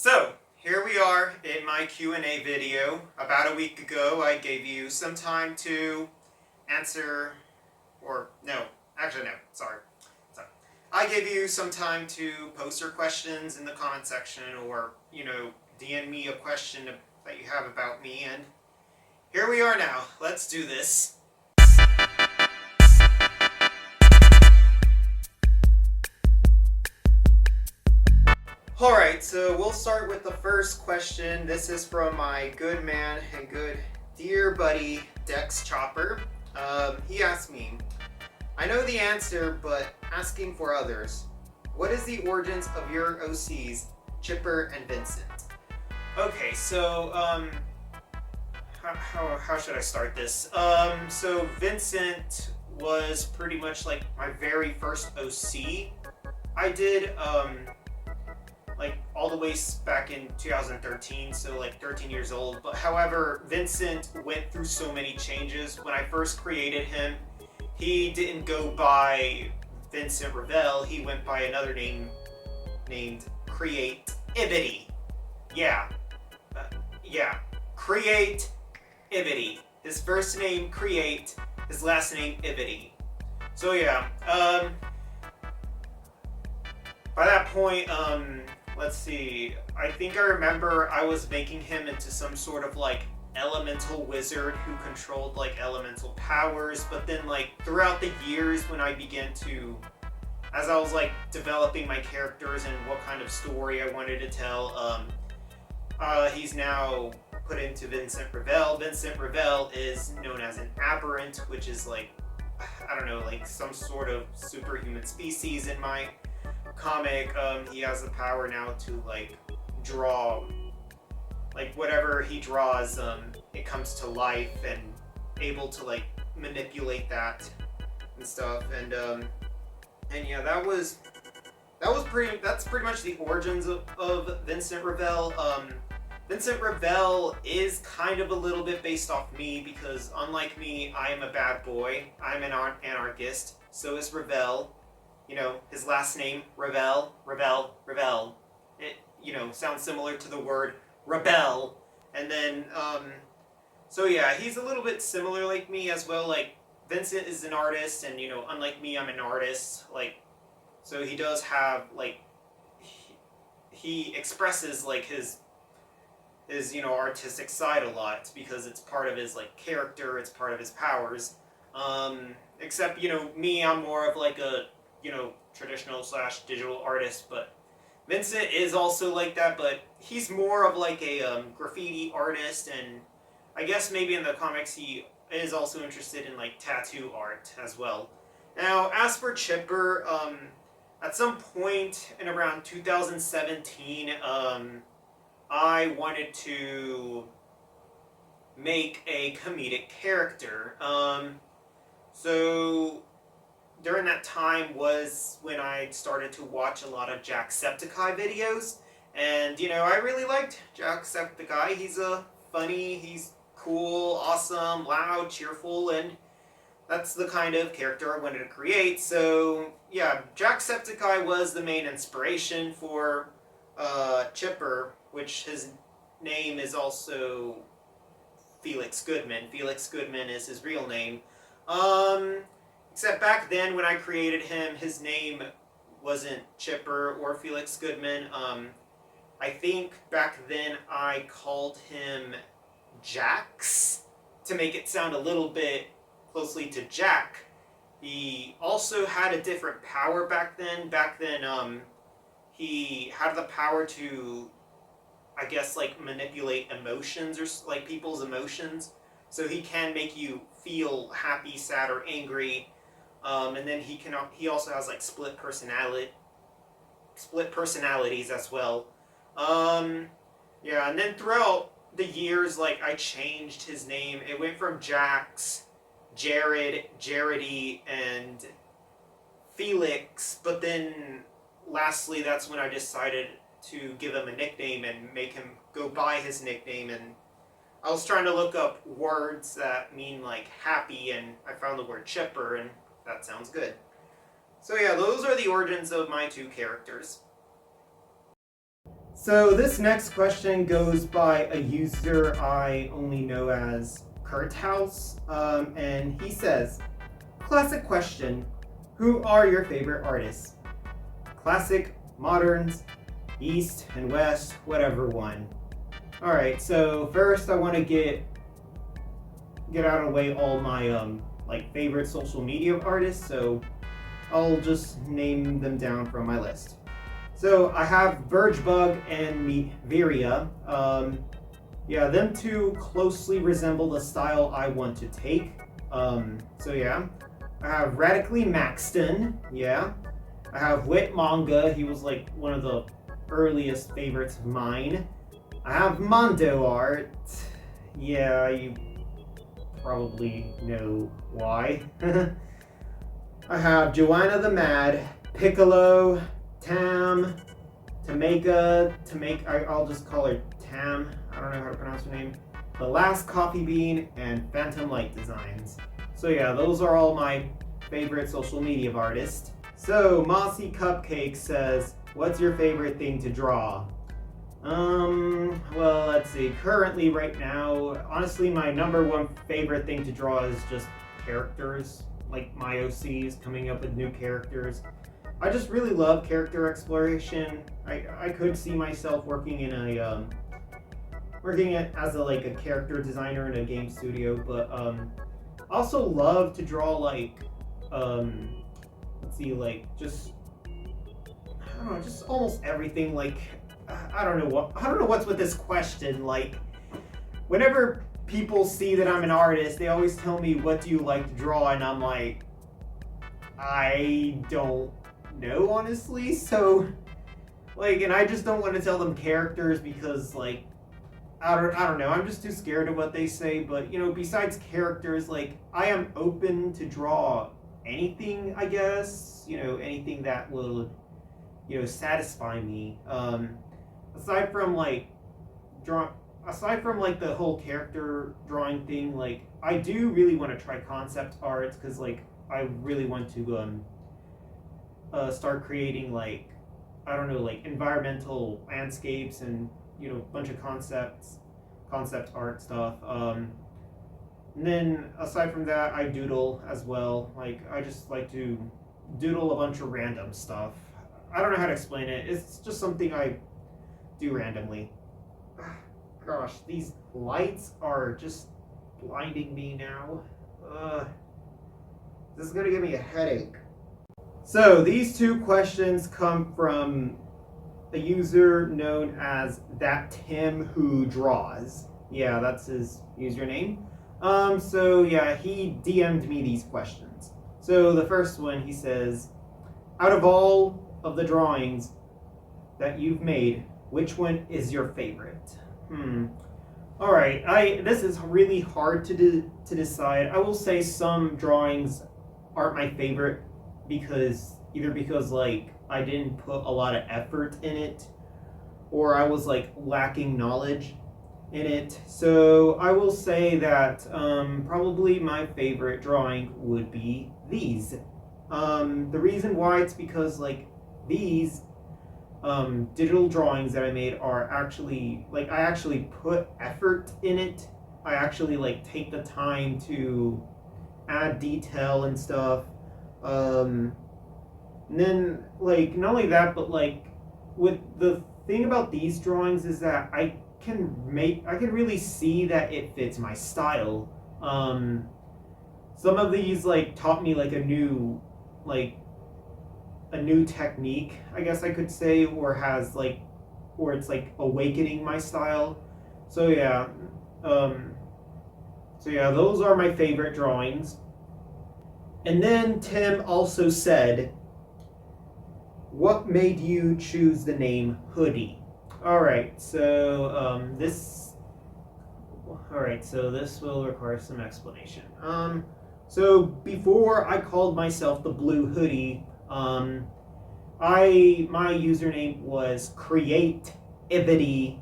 So, here we are in my Q&A video. About a week ago, I gave you some time to answer, or no, actually no, sorry. I gave you some time to post your questions in the comment section or, DM me a question that you have about me, and here we are now. Let's do this. Alright, so we'll start with the first question. This is from my good man and good dear buddy, Dex Chopper. He asked me, I know the answer, but asking for others. What is the origins of your OCs, Chipper and Vincent? Okay, so, how should I start this? So Vincent was pretty much like my very first OC. I did, like all the way back in 2013, so like 13 years old. But however, Vincent went through so many changes. When I first created him, he didn't go by Vincent Ravel. He went by another name named Creativity. Yeah, Creativity. His first name Create, his last name Ivity. So yeah, by that point, let's see, I think I remember I was making him into some sort of like elemental wizard who controlled like elemental powers, but then like throughout the years when I began to, as I was like developing my characters and what kind of story I wanted to tell, he's now put into Vincent Ravel. Vincent Ravel is known as an aberrant, which is like, I don't know, like some sort of superhuman species in my comic. He has the power now to like draw, like whatever he draws, it comes to life, and able to like manipulate that and stuff. And yeah, that's pretty much the origins of Vincent Ravel. Vincent Ravel is kind of a little bit based off me because unlike me, I am a bad boy. I'm an anarchist. So is Ravel. His last name, Ravel. It, sounds similar to the word rebel. And then, so yeah, he's a little bit similar like me as well. Like, Vincent is an artist, and, unlike me, I'm an artist. Like, so he does have, like, he expresses, like, his artistic side a lot because it's part of his, like, character, it's part of his powers. Except, me, I'm more of, like, a traditional / digital artist, but Vincent is also like that, but he's more of like a graffiti artist, and I guess maybe in the comics he is also interested in like tattoo art as well. Now, as for Chipper, at some point in around 2017, I wanted to make a comedic character. So during that time was when I started to watch a lot of Jacksepticeye videos, and I really liked Jacksepticeye. He's he's cool, awesome, loud, cheerful, and that's the kind of character I wanted to create. So yeah, Jacksepticeye was the main inspiration for Chipper, which his name is also Felix Goodman. Felix Goodman is his real name. Except back then when I created him, his name wasn't Chipper or Felix Goodman. I think back then I called him Jax to make it sound a little bit closely to Jack. He also had a different power back then. He had the power to, I guess, like manipulate emotions or like people's emotions. So he can make you feel happy, sad, or angry. And then he also has like split personalities as well. Yeah, and then throughout the years, like I changed his name. It went from Jax, Jared, Jaredy, and Felix. But then lastly, that's when I decided to give him a nickname and make him go by his nickname. And I was trying to look up words that mean like happy, and I found the word Chipper, and that sounds good. So yeah, those are the origins of my two characters. So this next question goes by a user I only know as Kurt House, and he says, "Classic question: Who are your favorite artists? Classic, moderns, East and West, whatever one." All right. So first, I want to get out of the way all my like favorite social media artists. So I'll just name them down from my list. So I have Vergebug and Miveria. Yeah, them two closely resemble the style I want to take. So yeah, I have Radically Maxton. Yeah, I have Wit Manga. He was like one of the earliest favorites of mine. I have Mondo Art. Yeah, you probably know why. I have Joanna the Mad, Piccolo, Tam, I'll just call her Tam. I don't know how to pronounce her name. The Last Coffee Bean, and Phantom Light Designs. So yeah, those are all my favorite social media artists. So Mossy Cupcake says, "What's your favorite thing to draw?" Well, let's see. Currently, right now, honestly, my number one favorite thing to draw is just characters, like my OCs, coming up with new characters. I just really love character exploration. I could see myself working in a as a character designer in a game studio, but also love to draw let's see, just I don't know, just almost everything. I don't know what's with this question. Like, whenever people see that I'm an artist, they always tell me, "What do you like to draw?" And I'm like, I don't know, honestly. So and I just don't want to tell them characters because I don't know, I'm just too scared of what they say. But besides characters, I am open to draw anything, I guess. Anything that will satisfy me. Aside from the whole character drawing thing, I do really want to try concept art, because I really want to start creating I don't know, environmental landscapes and a bunch of concept art stuff. And then aside from that, I doodle as well. I just like to doodle a bunch of random stuff. I don't know how to explain it. It's just something I do randomly. Gosh, these lights are just blinding me now. This is gonna give me a headache. So these two questions come from a user known as That Tim Who Draws. Yeah, that's his username. So yeah, he DM'd me these questions. So the first one, he says, "Out of all of the drawings that you've made, which one is your favorite?" All right. This is really hard to decide. I will say some drawings aren't my favorite because I didn't put a lot of effort in it, or I was lacking knowledge in it. So I will say that probably my favorite drawing would be these. The reason why, it's because these digital drawings that I made are actually I actually put effort in it. I actually take the time to add detail and stuff. And then not only that, but with the thing about these drawings is that I can really see that it fits my style. Some of these taught me a new technique, I guess I could say, or it's awakening my style. So yeah, those are my favorite drawings. And then Tim also said, "What made you choose the name Hoodie?" All right, so this will require some explanation. So before I called myself the Blue Hoodie, my username was Creativity,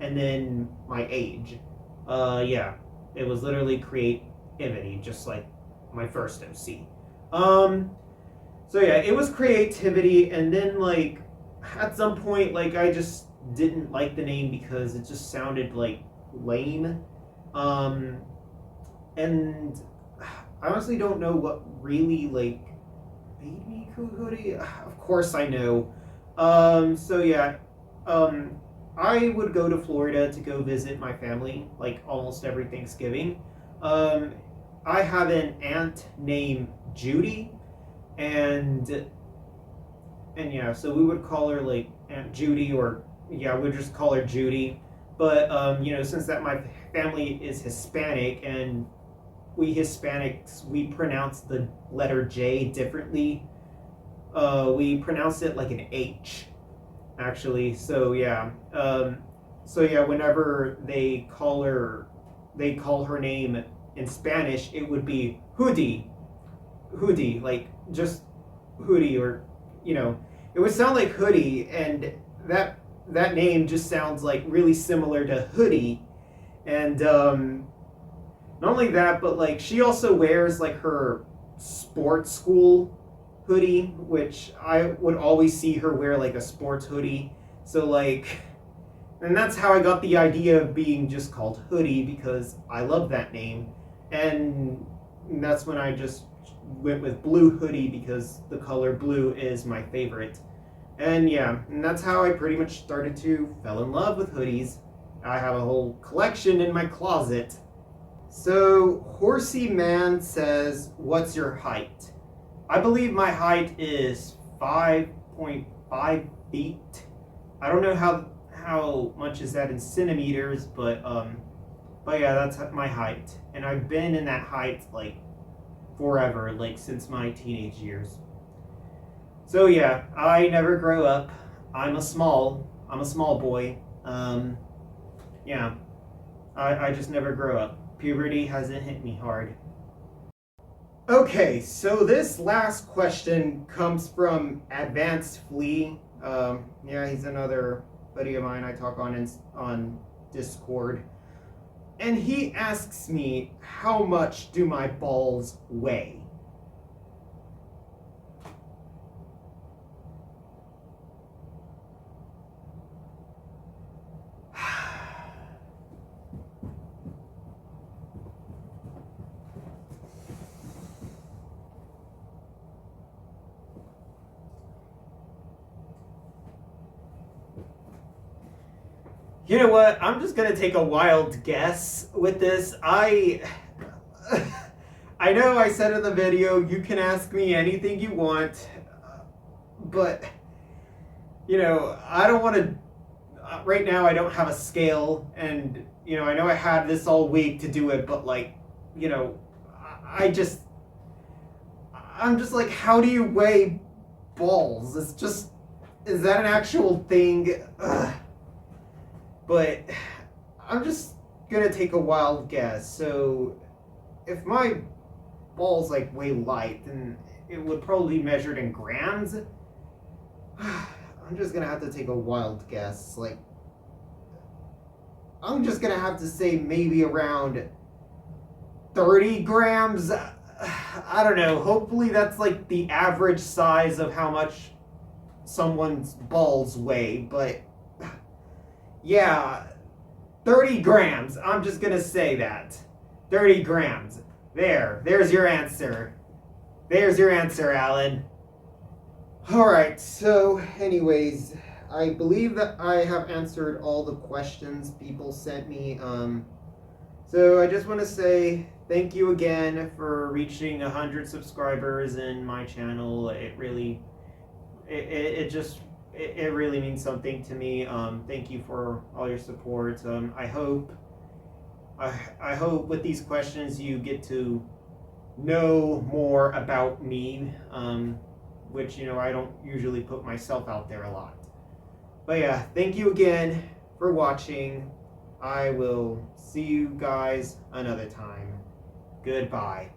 and then my age. Yeah, it was literally Creativity, just like my first OC. So yeah, it was Creativity, and then at some point I just didn't like the name because it just sounded like lame. And I honestly don't know what really like made me hoodie. Of course I know. So yeah, I would go to Florida to go visit my family like almost every Thanksgiving. Um, I have an aunt named Judy, and yeah, so we would call her like Aunt Judy, or yeah, we'd just call her Judy. But since that my family is Hispanic, and we Hispanics, we pronounce the letter J differently. We pronounce it like an H, actually. So yeah, whenever they call her name in Spanish, it would be hoodie, like just hoodie, or it would sound like hoodie, and that name just sounds like really similar to hoodie, and not only that, but like she also wears like her sports school hoodie, which I would always see her wear like a sports hoodie. So like, and that's how I got the idea of being just called Hoodie, because I love that name, and that's when I just went with Blue Hoodie because the color blue is my favorite. And yeah, and that's how I pretty much started to fell in love with hoodies. I have a whole collection in my closet. So, Horsey Man says, "What's your height?" I believe my height is 5.5 feet. I don't know how much is that in centimeters, but yeah, that's my height, and I've been in that height like forever, like since my teenage years. So yeah, I never grow up. I'm a small boy. Yeah, I just never grow up. Puberty hasn't hit me hard. Okay, so this last question comes from Advanced Flea. Yeah, he's another buddy of mine I talk on Discord. And he asks me, how much do my balls weigh? You know what? I'm just gonna take a wild guess with this. I know I said in the video you can ask me anything you want, but I don't want to. Right now, I don't have a scale, and I know I had this all week to do it, but like, I just, I'm just like, how do you weigh balls? Is that an actual thing? Ugh. But I'm just gonna take a wild guess. So if my balls like weigh light, then it would probably be measured in grams. I'm just gonna have to take a wild guess. Like, I'm just gonna have to say maybe around 30 grams. I don't know. Hopefully that's like the average size of how much someone's balls weigh, but yeah, 30 grams. I'm just going to say that. 30 grams. There's your answer. There's your answer, Alan. Alright, so anyways, I believe that I have answered all the questions people sent me. So I just want to say thank you again for reaching 100 subscribers in my channel. It really, it really means something to me. Thank you for all your support. I hope with these questions you get to know more about me, which I don't usually put myself out there a lot. But yeah, thank you again for watching. I will see you guys another time. Goodbye.